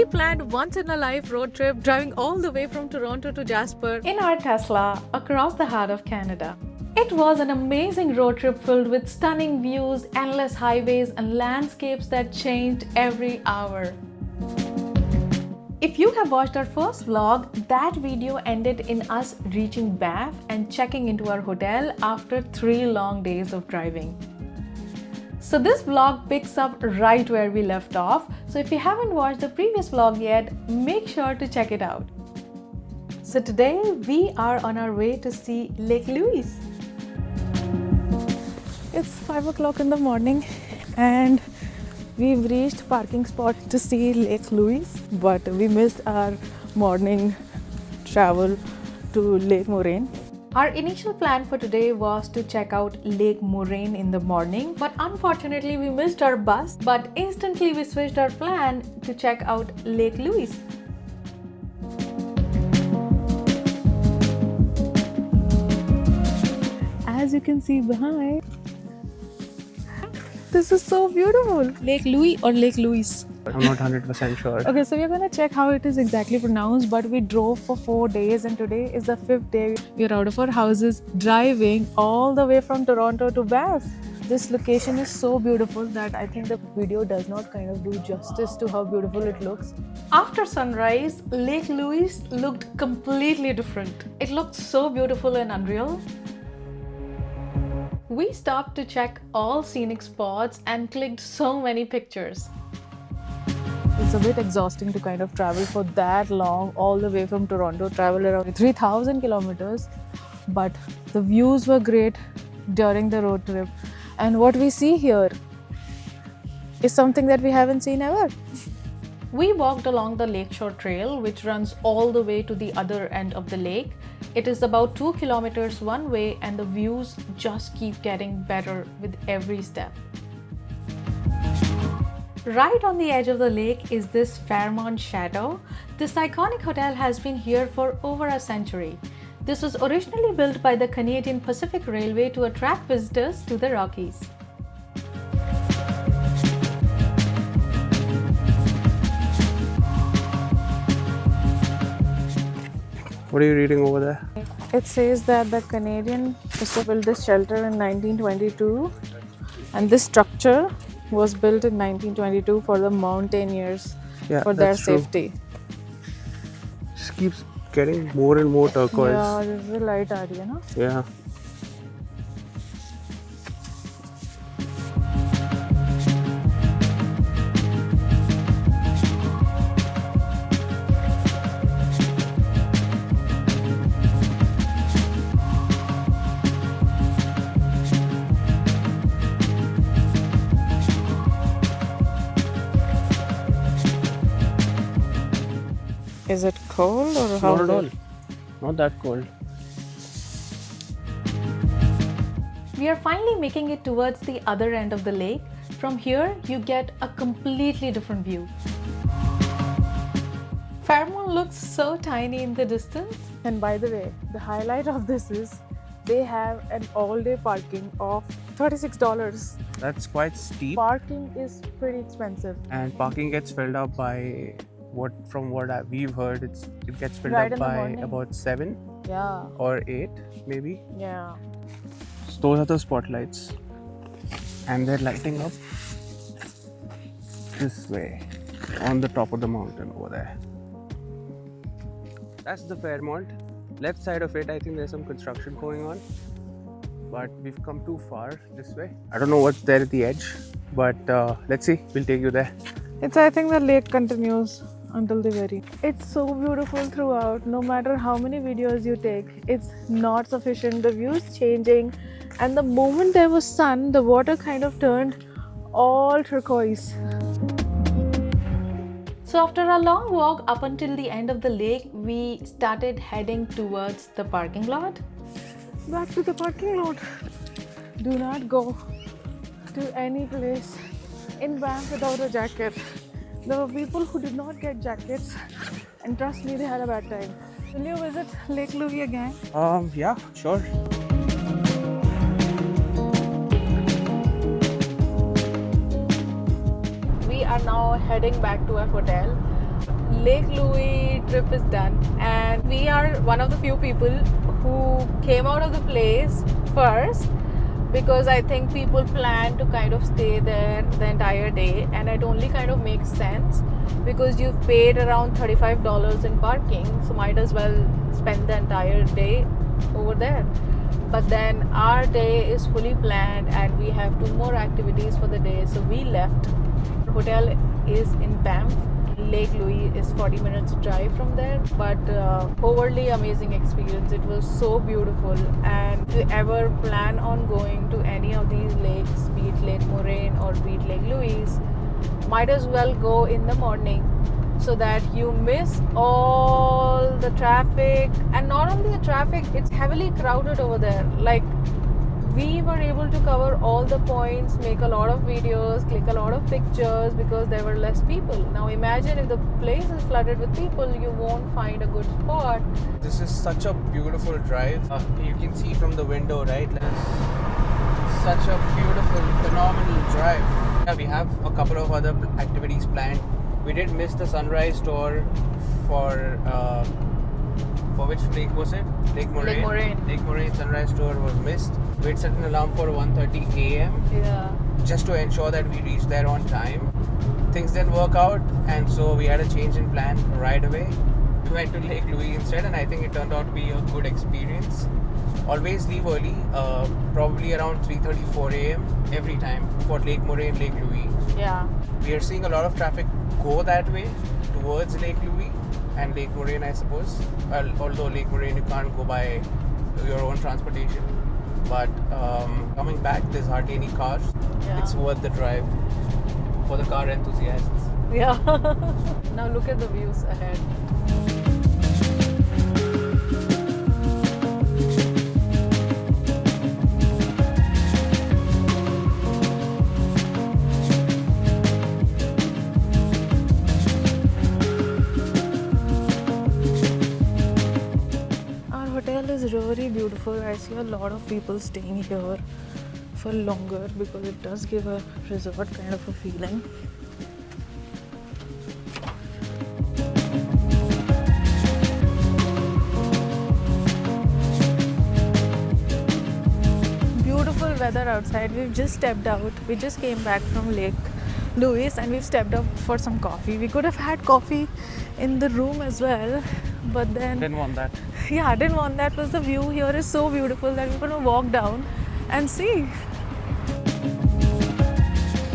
We planned once-in-a-life road trip driving all the way from Toronto to Jasper in our Tesla across the heart of Canada. It was an amazing road trip filled with stunning views, endless highways, and landscapes that changed every hour. If you have watched our first vlog, that video ended in us reaching Banff and checking into our hotel after 3 long days of driving. So this vlog picks up right where we left off. So if you haven't watched the previous vlog yet, make sure to check it out. So today we are on our way to see Lake Louise. It's 5 o'clock in the morning and we've reached parking spot to see Lake Louise, but we missed our morning travel to Lake Moraine. Our initial plan for today was to check out Lake Moraine in the morning, but unfortunately we missed our bus, but instantly we switched our plan to check out Lake Louise. As you can see behind, this is so beautiful. Lake Louise or Lake Louise? I'm not 100% sure. Okay, so we're gonna check how it is exactly pronounced, but we drove for 4 days and today is the 5th day. We're out of our houses driving all the way from Toronto to Banff. This location is so beautiful that I think the video does not kind of do justice to how beautiful it looks. After sunrise, Lake Louise looked completely different. It looked so beautiful and unreal. We stopped to check all scenic spots and clicked so many pictures. It's a bit exhausting to kind of travel for that long, all the way from Toronto, travel around 3,000 kilometers. But the views were great during the road trip. And what we see here is something that we haven't seen ever. We walked along the Lakeshore Trail, which runs all the way to the other end of the lake. It is about 2 kilometers one way and the views just keep getting better with every step. Right on the edge of the lake is this Fairmont Chateau. This iconic hotel has been here for over a century. This was originally built by the Canadian Pacific Railway to attract visitors to the Rockies. What are you reading over there? It says that the Canadian Pacific built this shelter in 1922 and this structure was built in 1922 for the mountaineers, for their safety. Just keeps getting more and more turquoise. Yeah, this is the light aa rahi hai na? Yeah. Is it cold or how? Not at all. Not that cold. We are finally making it towards the other end of the lake. From here, you get a completely different view. Fairmont looks so tiny in the distance. And by the way, the highlight of this is they have an all-day parking of $36. That's quite steep. Parking is pretty expensive. And parking gets filled up by we've heard, it gets filled Right up in the by morning. about 7 Yeah. or 8 maybe. Yeah. So those are the spotlights. And they're lighting up this way on the top of the mountain over there. That's the Fairmont. Left side of it, I think there's some construction going on. But we've come too far this way. I don't know what's there at the edge, but let's see. We'll take you there. I think the lake continues until the very. It's so beautiful throughout. No matter how many videos you take, it's not sufficient. The view is changing, and the moment there was sun, the water kind of turned all turquoise. So after a long walk up until the end of the lake, we started heading towards the parking lot. Back to the parking lot. Do not go to any place in Banff without a jacket. There were people who did not get jackets, and trust me, they had a bad time. Will you visit Lake Louise again? Yeah, sure. We are now heading back to our hotel. Lake Louise trip is done, and we are one of the few people who came out of the place first, because I think people plan to kind of stay there the entire day, and it only kind of makes sense because you've paid around $35 in parking, so might as well spend the entire day over there. But then our day is fully planned and we have 2 more activities for the day, so we left. Our hotel is in Banff. Lake Louise is 40 minutes drive from there, but overly amazing experience. It was so beautiful, and if you ever plan on going to any of these lakes, be it Lake Moraine or be it Lake Louise, might as well go in the morning so that you miss all the traffic. And not only the traffic, it's heavily crowded over there. Like, we were able to cover all the points, make a lot of videos, click a lot of pictures because there were less people. Now imagine if the place is flooded with people, you won't find a good spot. This is such a beautiful drive. You can see from the window, right? Such a beautiful, phenomenal drive. Yeah, we have a couple of other activities planned. We did miss the sunrise tour for which lake was it? Lake Moraine. Lake Moraine. Lake Moraine sunrise tour was missed. We had set an alarm for 1:30 a.m. Yeah. just to ensure that we reached there on time. Things didn't work out, and so we had a change in plan right away. We went to Lake Louise instead, and I think it turned out to be a good experience. Always leave early, probably around 3:34 a.m. every time for Lake Moraine, Lake Louise. Yeah. We are seeing a lot of traffic go that way towards Lake Louise and Lake Moraine, I suppose. Well, although Lake Moraine you can't go by your own transportation. But coming back, there's hardly any cars. Yeah. It's worth the drive for the car enthusiasts. Yeah. Now look at the views ahead. Is really beautiful. I see a lot of people staying here for longer because it does give a resort kind of a feeling. Beautiful weather outside. We've just stepped out. We just came back from Lake Louise and we've stepped out for some coffee. We could have had coffee in the room as well, but then Didn't want that. Yeah, I didn't want that because the view here is so beautiful that we're going to walk down and see.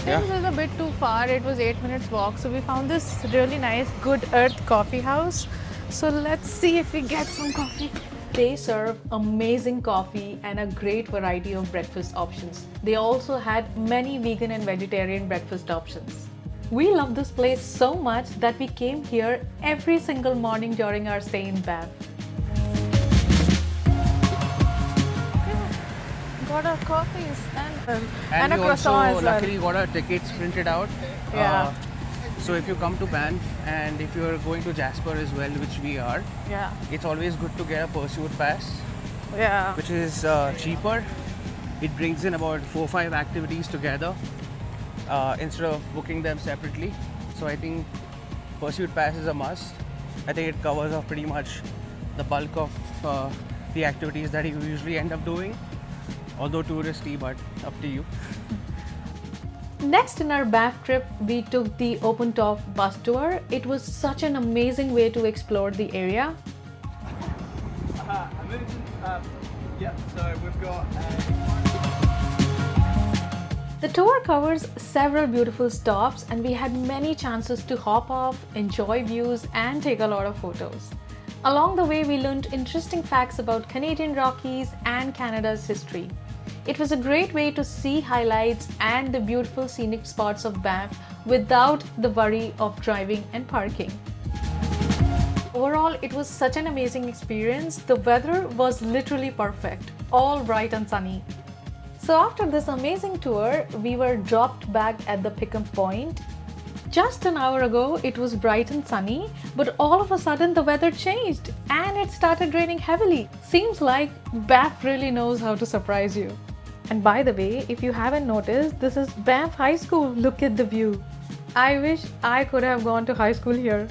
Yeah. This was a bit too far. It was 8 minutes walk. So we found this really nice Good Earth coffee house. So let's see if we get some coffee. They serve amazing coffee and a great variety of breakfast options. They also had many vegan and vegetarian breakfast options. We love this place so much that we came here every single morning during our stay in Banff. Got our coffees and a we croissant also as well. luckily got our tickets printed out. Yeah. So if you come to Banff and if you're going to Jasper as well, which we are, Yeah. it's always good to get a pursuit pass, Yeah. which is cheaper. It brings in about 4 or 5 activities together instead of booking them separately. So I think pursuit pass is a must. I think it covers off pretty much the bulk of the activities that you usually end up doing. Although touristy, but up to you. Next in our Banff trip, we took the open top bus tour. It was such an amazing way to explore the area. So we've got. The tour covers several beautiful stops and we had many chances to hop off, enjoy views and take a lot of photos. Along the way, we learned interesting facts about Canadian Rockies and Canada's history. It was a great way to see highlights and the beautiful scenic spots of Banff without the worry of driving and parking. Overall, it was such an amazing experience. The weather was literally perfect, all bright and sunny. So after this amazing tour, we were dropped back at the pickup point. Just an hour ago, it was bright and sunny, but all of a sudden the weather changed and it started raining heavily. Seems like Banff really knows how to surprise you. And by the way, if you haven't noticed, this is Banff High School. Look at the view. I wish I could have gone to high school here.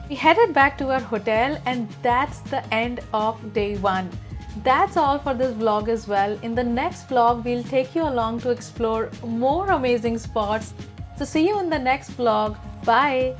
We headed back to our hotel, and that's the end of day 1. That's all for this vlog as well. In the next vlog, we'll take you along to explore more amazing spots. So see you in the next vlog. Bye!